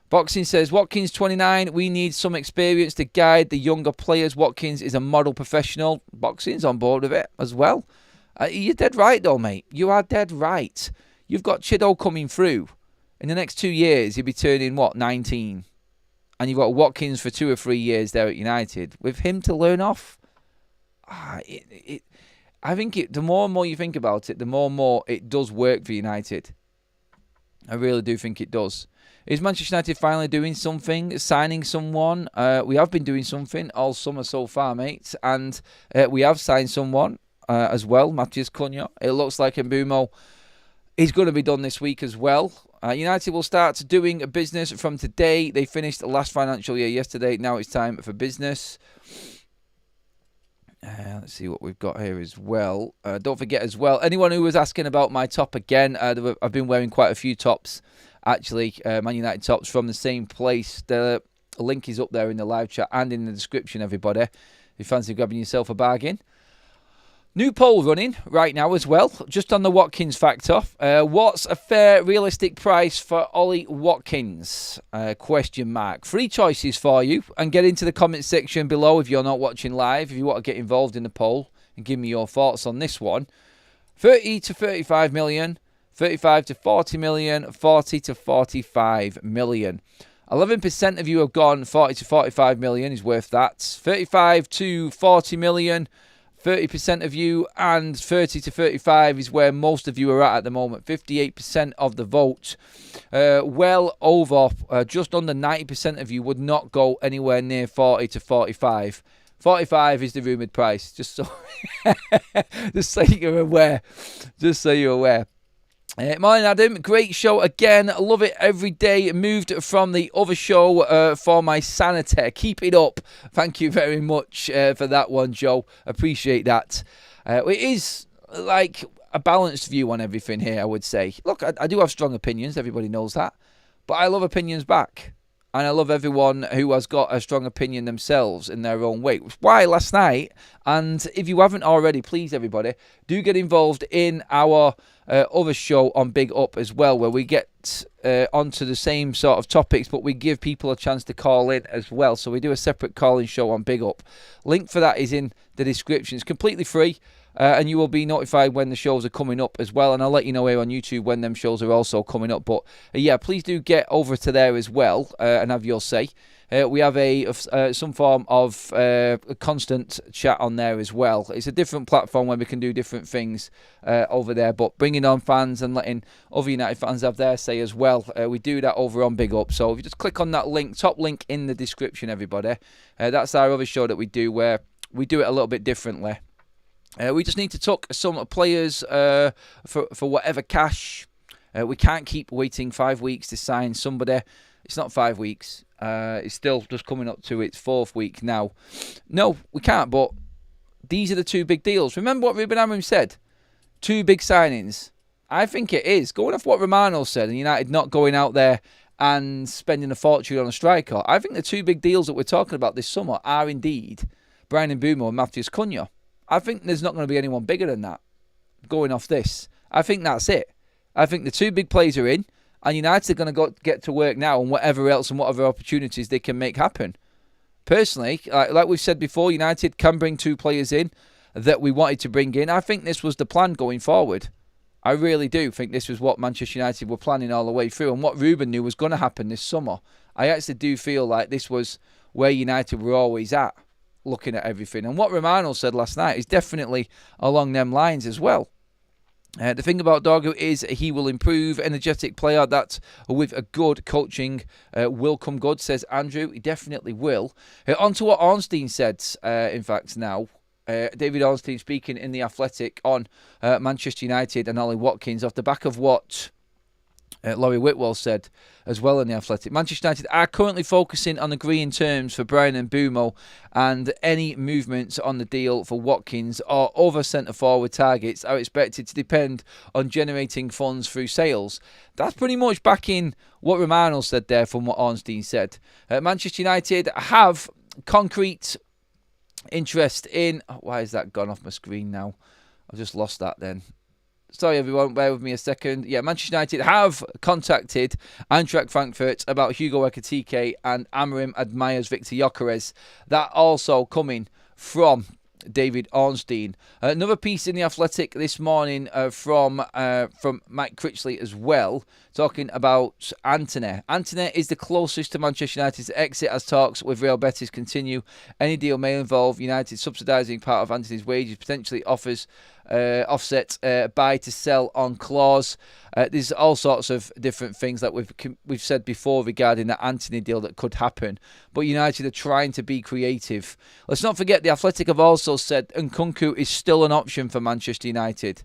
Boxing says, Watkins 29, we need some experience to guide the younger players. Watkins is a model professional. Boxing's on board with it as well. You're dead right though, mate. You are dead right. You've got Chido coming through. In the next 2 years, he'll be turning, 19? And you've got Watkins for 2 or 3 years there at United. With him to learn off, I think the more and more you think about it, the more and more it does work for United. I really do think it does. Is Manchester United finally doing something, signing someone? We have been doing something all summer so far, mate. And we have signed someone as well, Matheus Cunha. It looks like Mbeumo is going to be done this week as well. United will start doing business from today. They finished the last financial year yesterday. Now it's time for business. Let's see what we've got here as well. Don't forget as well, anyone who was asking about my top again, I've been wearing quite a few tops. Actually, Man United tops from the same place. The link is up there in the live chat and in the description, everybody. If you fancy grabbing yourself a bargain. New poll running right now as well, just on the Watkins factor. What's a fair, realistic price for Ollie Watkins? Question mark. 3 choices for you. And get into the comment section below if you're not watching live, if you want to get involved in the poll and give me your thoughts on this one. 30 to 35 million. 35 to 40 million, 40 to 45 million. 11% of you have gone 40 to 45 million is worth that. 35 to 40 million, 30% of you, and 30 to 35 is where most of you are at the moment. 58% of the vote. Well over, just under 90% of you would not go anywhere near 40 to 45. 45 is the rumoured price, just so you're aware. Just so you're aware. Morning, Adam. Great show again. Love it every day. Moved from the other show for my sanity. Keep it up. Thank you very much for that one, Joe. Appreciate that. It is like a balanced view on everything here, I would say. Look, I do have strong opinions. Everybody knows that. But I love opinions back. And I love everyone who has got a strong opinion themselves in their own way. Why last night, and if you haven't already, please everybody, do get involved in our other show on Big Up as well, where we get onto the same sort of topics, but we give people a chance to call in as well. So we do a separate call-in show on Big Up. Link for that is in the description. It's completely free. And you will be notified when the shows are coming up as well. And I'll let you know here on YouTube when them shows are also coming up. But yeah, please do get over to there as well and have your say. We have some form of constant chat on there as well. It's a different platform where we can do different things over there. But bringing on fans and letting other United fans have their say as well. We do that over on Big Up. So if you just click on that link, top link in the description, everybody. That's our other show that we do where we do it a little bit differently. We just need to tuck some players for whatever cash. We can't keep waiting 5 weeks to sign somebody. It's not 5 weeks. It's still just coming up to its 4th week now. No, we can't, but these are the 2 big deals. Remember what Ruben Amorim said? 2 big signings. I think it is. Going off what Romano said, and United not going out there and spending a fortune on a striker, I think the 2 big deals that we're talking about this summer are indeed Bryan Mbeumo and Matheus Cunha. I think there's not going to be anyone bigger than that going off this. I think that's it. I think the 2 big players are in, and United are going to get to work now on whatever else and whatever opportunities they can make happen. Personally, like we've said before, United can bring 2 players in that we wanted to bring in. I think this was the plan going forward. I really do think this was what Manchester United were planning all the way through, and what Ruben knew was going to happen this summer. I actually do feel like this was where United were always at, looking at everything. And what Romano said last night is definitely along them lines as well. The thing about Dorgu is he will improve, energetic player that with a good coaching will come good, says Andrew. He definitely will. On to what Ornstein said, in fact, now. David Ornstein speaking in The Athletic on Manchester United and Ollie Watkins off the back of what Laurie Whitwell said as well in The Athletic. Manchester United are currently focusing on agreeing terms for Bryan Mbeumo, and any movements on the deal for Watkins or other centre-forward targets are expected to depend on generating funds through sales. That's pretty much backing what Romano said there from what Ornstein said. Manchester United have concrete interest in... Oh, why has that gone off my screen now? I've just lost that then. Sorry, everyone, bear with me a second. Yeah, Manchester United have contacted Eintracht Frankfurt about Hugo Ekitike, and Amorim admires Victor Gyökeres. That also coming from David Ornstein. Another piece in The Athletic this morning from Mike Critchley as well, talking about Antony. Antony is the closest to Manchester United's exit as talks with Real Betis continue. Any deal may involve United subsidising part of Antony's wages, potentially offers offset buy to sell on clause. There's all sorts of different things that we've said before regarding the Antony deal that could happen, but United are trying to be creative. Let's not forget the Athletic have also said Nkunku is still an option for Manchester United.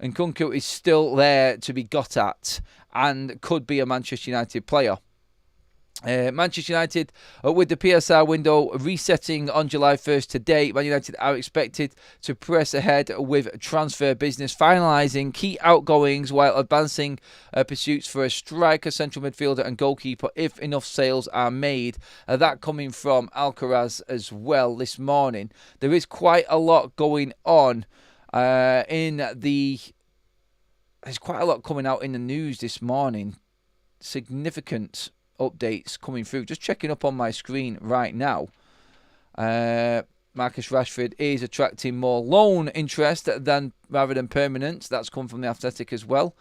Nkunku is still there to be got at and could be a Manchester United player. Manchester United, with the PSR window resetting on July 1st today, Man United are expected to press ahead with transfer business, finalising key outgoings while advancing pursuits for a striker, central midfielder and goalkeeper if enough sales are made. That coming from Alcaraz as well this morning. There is quite a lot going on There's quite a lot coming out in the news this morning. Significant updates coming through. Just checking up on my screen right now. Marcus Rashford is attracting more loan interest rather than permanent. That's come from The Athletic as well.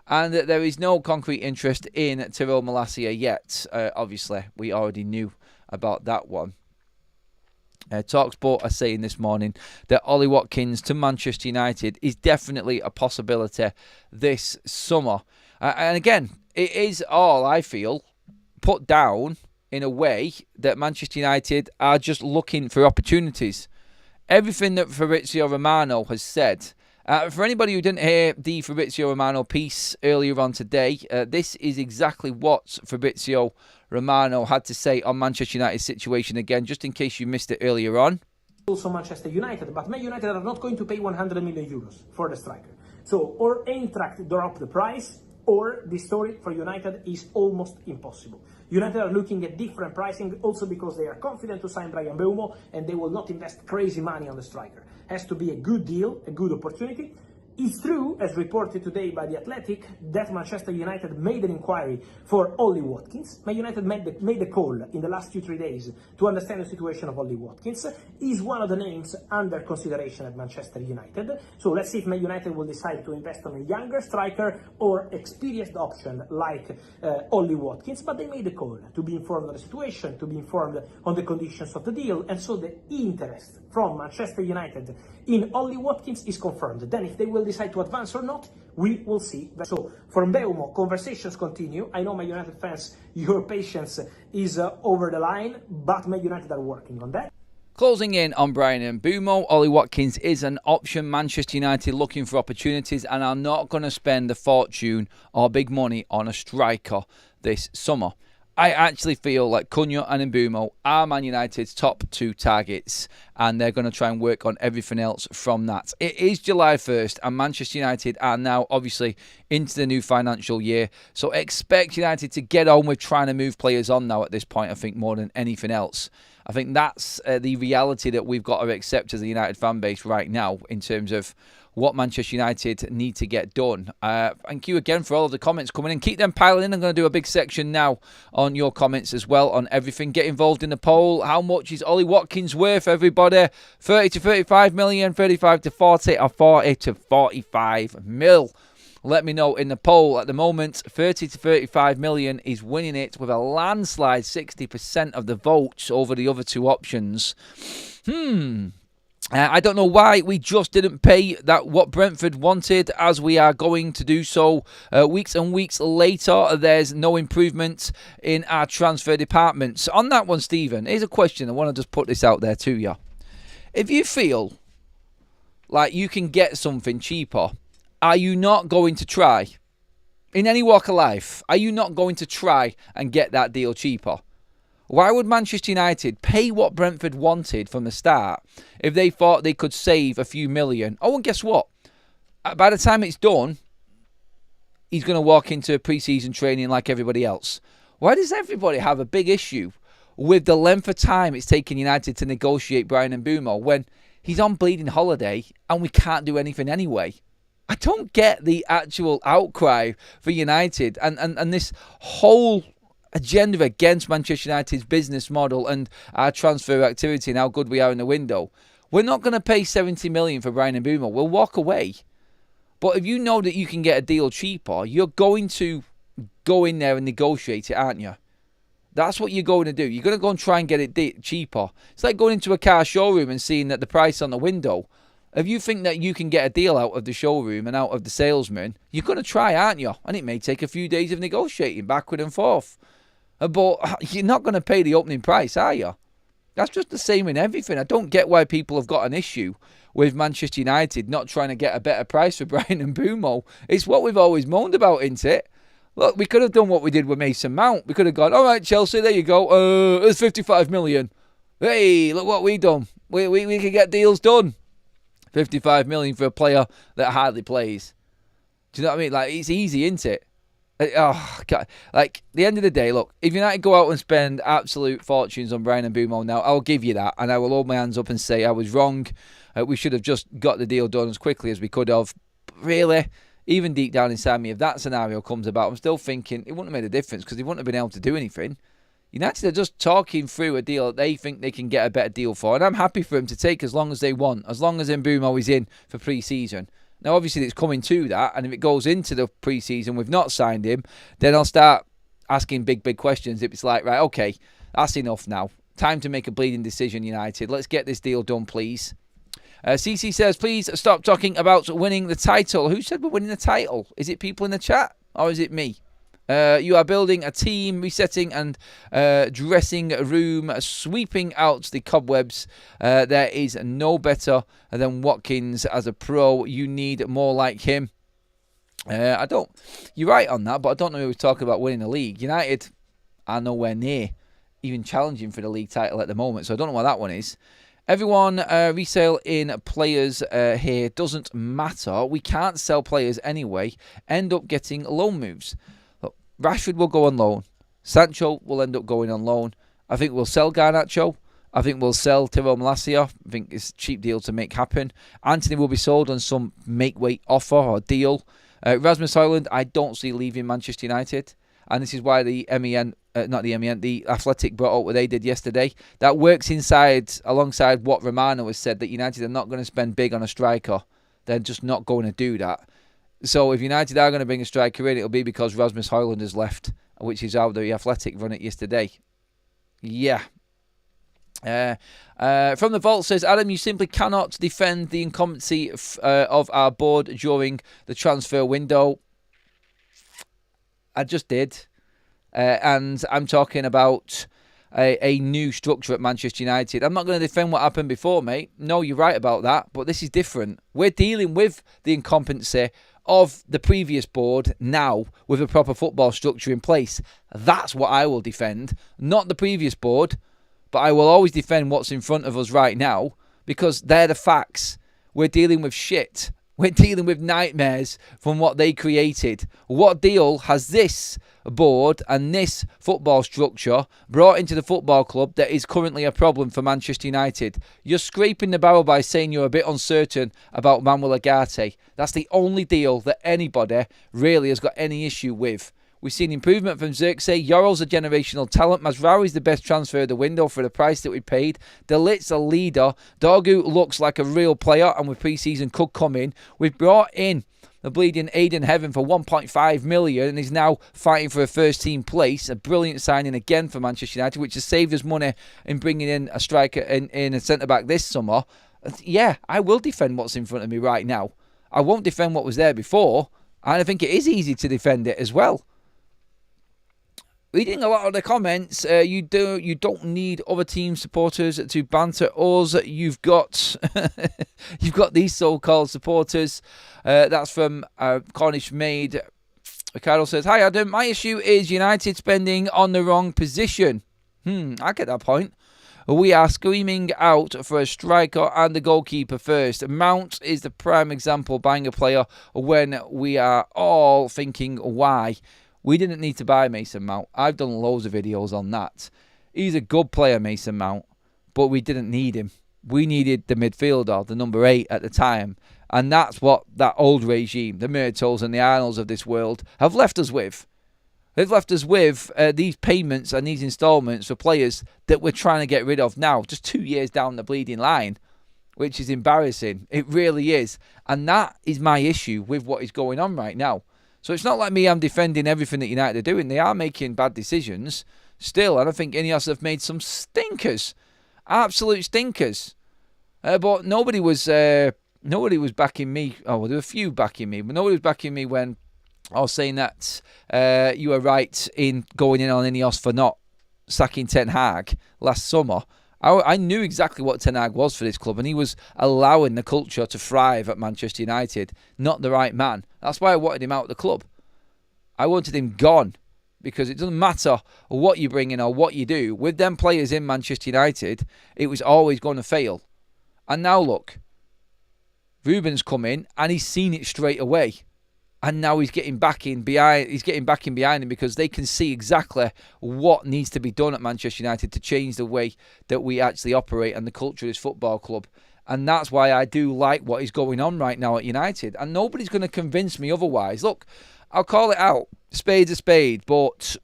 And there is no concrete interest in Tyrell Malacia yet. Obviously, we already knew about that one. TalkSport are saying this morning that Ollie Watkins to Manchester United is definitely a possibility this summer. And again, it is all, I feel, put down in a way that Manchester United are just looking for opportunities. Everything that Fabrizio Romano has said. For anybody who didn't hear the Fabrizio Romano piece earlier on today, this is exactly what Fabrizio Romano had to say on Manchester United's situation again, just in case you missed it earlier on. Also Manchester United, but Man United are not going to pay 100 million euros for the striker. So, or Eintracht drop the price, or the story for United is almost impossible. United are looking at different pricing also because they are confident to sign Mbeumo and they will not invest crazy money on the striker. Has to be a good deal, a good opportunity. It's true, as reported today by The Athletic, that Manchester United made an inquiry for Ollie Watkins. Man United made a call in the last 2-3 days to understand the situation of Ollie Watkins. He's one of the names under consideration at Manchester United. So let's see if Man United will decide to invest on a younger striker or experienced option like Ollie Watkins. But they made a call to be informed of the situation, to be informed on the conditions of the deal. And so the interest from Manchester United in Ollie Watkins is confirmed. Then if they will decide to advance or not, we will see. So for Mbeumo, conversations continue. I know my United fans, your patience is over the line, but Man United are working on that. Closing in on Bryan Mbeumo, Ollie Watkins is an option. Manchester United looking for opportunities and are not going to spend a fortune or big money on a striker this summer. I actually feel like Cunha and Mbeumo are Man United's top two targets, and they're going to try and work on everything else from that. It is July 1st, and Manchester United are now obviously into the new financial year, so expect United to get on with trying to move players on now at this point, I think, more than anything else. I think that's the reality that we've got to accept as a United fan base right now in terms of what Manchester United need to get done. Thank you again for all of the comments coming in. Keep them piling in. I'm going to do a big section now on your comments as well on everything. Get involved in the poll. How much is Ollie Watkins worth, everybody? 30 to 35 million, 35 to 40, or 40 to 45 mil. Let me know in the poll. At the moment, 30 to 35 million is winning it with a landslide 60% of the votes over the other two options. I don't know why we just didn't pay that what Brentford wanted, as we are going to do so weeks and weeks later. There's no improvement in our transfer department. So on that one, Stephen, here's a question. I want to just put this out there to you. If you feel like you can get something cheaper, are you not going to try? In any walk of life, are you not going to try and get that deal cheaper? Why would Manchester United pay what Brentford wanted from the start if they thought they could save a few million? Oh, and guess what? By the time it's done, he's going to walk into pre-season training like everybody else. Why does everybody have a big issue with the length of time it's taken United to negotiate Bryan Mbeumo when he's on bleeding holiday and we can't do anything anyway? I don't get the actual outcry for United and this whole agenda against Manchester United's business model and our transfer activity and how good we are in the window. We're not going to pay 70 million for Bryan Mbeumo. We'll walk away. But if you know that you can get a deal cheaper, you're going to go in there and negotiate it, aren't you? That's what you're going to do. You're going to go and try and get it cheaper. It's like going into a car showroom and seeing that the price on the window. If you think that you can get a deal out of the showroom and out of the salesman, you're going to try, aren't you? And it may take a few days of negotiating backward and forth. But you're not going to pay the opening price, are you? That's just the same in everything. I don't get why people have got an issue with Manchester United not trying to get a better price for Bryan Mbeumo. It's what we've always moaned about, isn't it? Look, we could have done what we did with Mason Mount. We could have gone, all right, Chelsea, there you go. There's 55 million. Hey, look what we done. We can get deals done. 55 million for a player that hardly plays. Do you know what I mean? Like, it's easy, isn't it? Oh, God. Like, the end of the day, look, if United go out and spend absolute fortunes on Bryan Mbeumo now, I'll give you that, and I will hold my hands up and say I was wrong. We should have just got the deal done as quickly as we could have. But really, even deep down inside me, if that scenario comes about, I'm still thinking it wouldn't have made a difference because they wouldn't have been able to do anything. United are just talking through a deal that they think they can get a better deal for, and I'm happy for them to take as long as they want, as long as Mbeumo is in for pre-season. Now, obviously, it's coming to that, and if it goes into the pre-season, we've not signed him, then I'll start asking big questions. If it's like, right, okay, that's enough now. Time to make a bleeding decision, United. Let's get this deal done, please. CC says, please stop talking about winning the title. Who said we're winning the title? Is it people in the chat, or is it me? You are building a team, resetting and dressing room, sweeping out the cobwebs. There is no better than Watkins as a pro. You need more like him. You're right on that, but I don't know who was talking about winning the league. United are nowhere near even challenging for the league title at the moment, so I don't know what that one is. Everyone, resale in players here doesn't matter. We can't sell players anyway. End up getting loan moves. Look, Rashford will go on loan. Sancho will end up going on loan. I think we'll sell Garnacho. I think we'll sell Tiro Malacia. I think it's a cheap deal to make happen. Anthony will be sold on some make-weight offer or deal. Rasmus Højlund, I don't see leaving Manchester United. And this is why the the Athletic brought out what they did yesterday. That works alongside what Romano has said, that United are not going to spend big on a striker. They're just not going to do that. So if United are going to bring a striker in, it'll be because Rasmus Højlund has left, which is how the Athletic run it yesterday. Yeah. From the Vault says, Adam, you simply cannot defend the incompetency of our board during the transfer window. I just did. And I'm talking about a new structure at Manchester United. I'm not going to defend what happened before, mate. No, you're right about that, but this is different. We're dealing with the incompetency of the previous board now with a proper football structure in place. That's what I will defend, not the previous board, but I will always defend what's in front of us right now because they're the facts. We're dealing with shit. We're dealing with nightmares from what they created. What deal has this board and this football structure brought into the football club that is currently a problem for Manchester United? You're scraping the barrel by saying you're a bit uncertain about Manuel Ugarte. That's the only deal that anybody really has got any issue with. We've seen improvement from Xerxes. Yorrell's a generational talent. Mazraoui's the best transfer of the window for the price that we paid. De Ligt's a leader. Dorgu looks like a real player and with pre-season could come in. We've brought in the bleeding Aiden Heaven for 1.5 million and he's now fighting for a first team place. A brilliant signing again for Manchester United, which has saved us money in bringing in a striker in a centre-back this summer. Yeah, I will defend what's in front of me right now. I won't defend what was there before, and I think it is easy to defend it as well. Reading a lot of the comments, you don't need other team supporters to banter us. You've got these so-called supporters. That's from Cornish Maid. Ricardo says, "Hi Adam, my issue is United spending on the wrong position." I get that point. We are screaming out for a striker and a goalkeeper first. Mount is the prime example, buying a player when we are all thinking why. We didn't need to buy Mason Mount. I've done loads of videos on that. He's a good player, Mason Mount, but we didn't need him. We needed the midfielder, the number 8 at the time. And that's what that old regime, the Myrtles and the Arnolds of this world, have left us with. They've left us with these payments and these instalments for players that we're trying to get rid of now, just 2 years down the bleeding line, which is embarrassing. It really is. And that is my issue with what is going on right now. So it's not like I'm defending everything that United are doing. They are making bad decisions still. And I think Ineos have made some stinkers. Absolute stinkers. But nobody was backing me. Oh, well, there were a few backing me. But nobody was backing me when I was saying that you were right in going in on Ineos for not sacking Ten Hag last summer. I knew exactly what Ten Hag was for this club, and he was allowing the culture to thrive at Manchester United. Not the right man. That's why I wanted him out of the club. I wanted him gone, because it doesn't matter what you bring in or what you do. With them players in Manchester United, it was always going to fail. And now look, Ruben's come in, and he's seen it straight away. And now he's getting backing behind him because they can see exactly what needs to be done at Manchester United to change the way that we actually operate and the culture of this football club. And that's why I do like what is going on right now at United. And nobody's going to convince me otherwise. Look, I'll call it out. Spade's a spade. But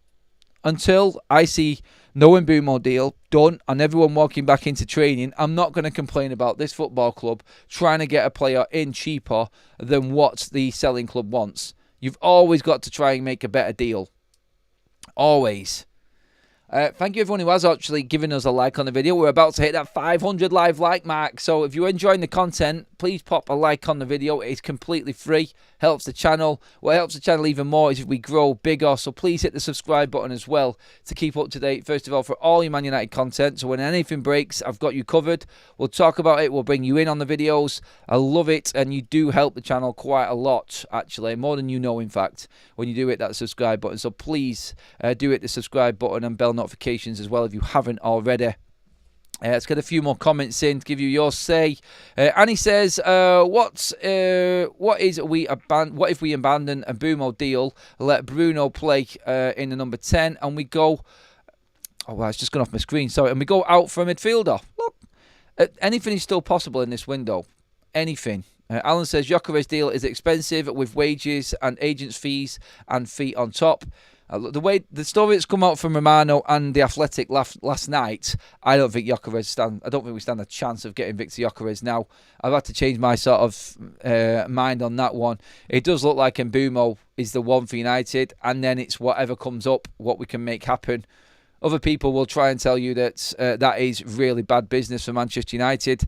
until I see no Mbeumo deal done and everyone walking back into training, I'm not going to complain about this football club trying to get a player in cheaper than what the selling club wants. You've always got to try and make a better deal. Always. Thank you everyone who has actually given us a like on the video. We're about to hit that 500 live like mark. So if you're enjoying the content, please pop a like on the video. It's completely free. Helps the channel. What helps the channel even more is if we grow bigger. So please hit the subscribe button as well to keep up to date. First of all, for all your Man United content. So when anything breaks, I've got you covered. We'll talk about it. We'll bring you in on the videos. I love it. And you do help the channel quite a lot, actually. More than you know, in fact, when you do hit that subscribe button. So please do hit the subscribe button and bell notifications as well if you haven't already. Let's get a few more comments in to give you your say. Annie says, what if we abandon a Mbeumo deal, let Bruno play in the number 10, and we go... Oh, well, it's just gone off my screen, sorry. And we go out for a midfielder. Look, anything is still possible in this window. Anything. Alan says, Gyökeres deal is expensive with wages and agents' fees and fee on top. The story that's come out from Romano and the Athletic last night, I don't think we stand a chance of getting Victor Gyökeres now. I've had to change my sort of mind on that one. It does look like Mbeumo is the one for United, and then it's whatever comes up, what we can make happen. Other people will try and tell you that that is really bad business for Manchester United.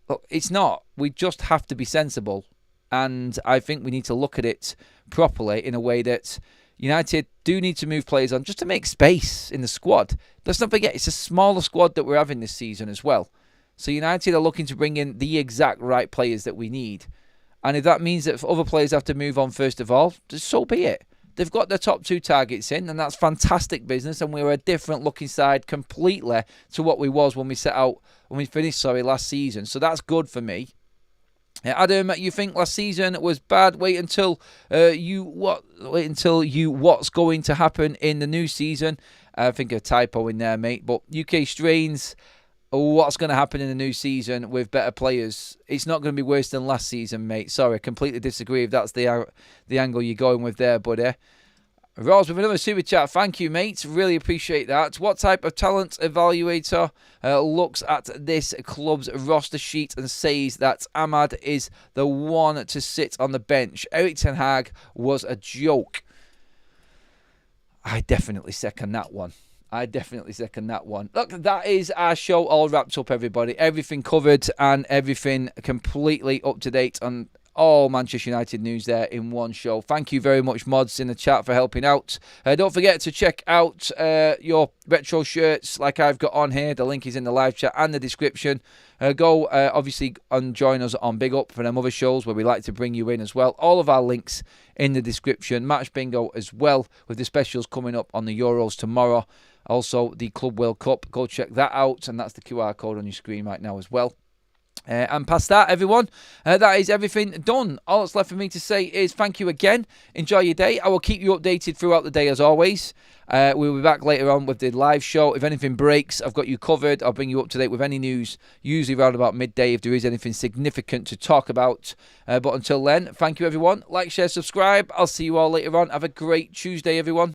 Look, it's not. We just have to be sensible, and I think we need to look at it properly in a way that United do need to move players on just to make space in the squad. Let's not forget, it's a smaller squad that we're having this season as well. So United are looking to bring in the exact right players that we need. And if that means that other players have to move on first of all, just so be it. They've got their top 2 targets in, and that's fantastic business. And we were a different looking side completely to what we was when we finished last season. So that's good for me. Adam, you think last season was bad? Wait until what's going to happen in the new season. I think a typo in there, mate. But UK strains, what's going to happen in the new season with better players? It's not going to be worse than last season, mate. Sorry, I completely disagree if that's the angle you're going with there, buddy. Ross with another super chat. Thank you, mate. Really appreciate that. What type of talent evaluator looks at this club's roster sheet and says that Ahmad is the one to sit on the bench? Erik ten Hag was a joke. I definitely second that one. Look, that is our show all wrapped up, everybody. Everything covered and everything completely up to date on all Manchester United news there in one show. Thank you very much, mods in the chat, for helping out. Don't forget to check out your retro shirts like I've got on here. The link is in the live chat and the description. Go, obviously, and join us on Big Up for them other shows where we like to bring you in as well. All of our links in the description. Match Bingo as well, with the specials coming up on the Euros tomorrow. Also, the Club World Cup. Go check that out, and that's the QR code on your screen right now as well. And past that, everyone, that is everything done. All that's left for me to say is thank you again. Enjoy your day. I will keep you updated throughout the day as always. We'll be back later on with the live show. If anything breaks, I've got you covered. I'll bring you up to date with any news, usually around about midday if there is anything significant to talk about. But until then, thank you, everyone. Like, share, subscribe. I'll see you all later on. Have a great Tuesday, everyone.